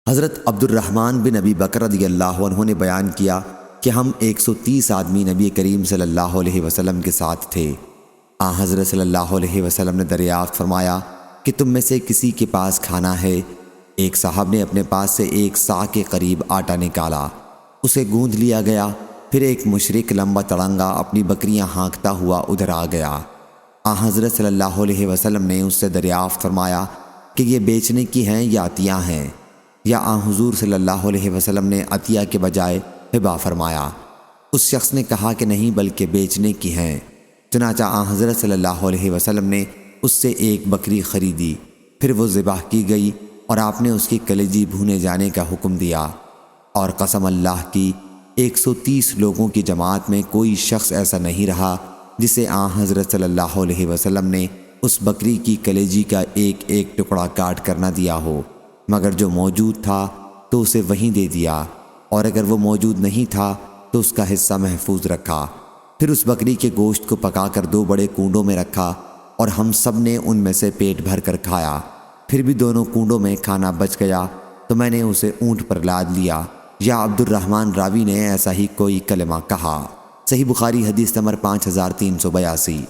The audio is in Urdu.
حضرت عبد الرحمن بن ابی بکر رضی اللہ عنہ نے بیان کیا کہ ہم 130 آدمی نبی کریم صلی اللہ علیہ وسلم کے ساتھ تھے۔ حضرت صلی اللہ علیہ وسلم نے دریافت فرمایا کہ تم میں سے کسی کے پاس کھانا ہے؟ ایک صاحب نے اپنے پاس سے 1 صاع کے قریب آٹا نکالا، اسے گوندھ لیا گیا۔ پھر ایک مشرک لمبا تڑنگا اپنی بکریاں ہانکتا ہوا ادھر آ گیا۔ حضرت صلی اللہ علیہ وسلم نے اس سے دریافت فرمایا کہ یہ بیچنے کی ہیں یا عطیہ ہیں؟ یا حضور صلی اللہ علیہ وسلم نے عطیہ کے بجائے ہبہ فرمایا؟ اس شخص نے کہا کہ نہیں بلکہ بیچنے کی ہیں۔ چنانچہ حضرت صلی اللہ علیہ وسلم نے اس سے 1 بکری خریدی، پھر وہ ذبح کی گئی اور آپ نے اس کی کلیجی بھونے جانے کا حکم دیا۔ اور قسم اللہ کی 130 لوگوں کی جماعت میں کوئی شخص ایسا نہیں رہا جسے حضرت صلی اللہ علیہ وسلم نے اس بکری کی کلیجی کا ایک ایک ٹکڑا کاٹ کر نہ دیا ہو، مگر جو موجود تھا تو اسے وہیں دے دیا، اور اگر وہ موجود نہیں تھا تو اس کا حصہ محفوظ رکھا۔ پھر اس بکری کے گوشت کو پکا کر 2 بڑے کنڈوں میں رکھا اور ہم سب نے ان میں سے پیٹ بھر کر کھایا۔ پھر بھی 2 کنڈوں میں کھانا بچ گیا تو میں نے اسے اونٹ پر لاد لیا، یا عبد الرحمن راوی نے ایسا ہی کوئی کلمہ کہا۔ صحیح بخاری حدیث نمبر 5382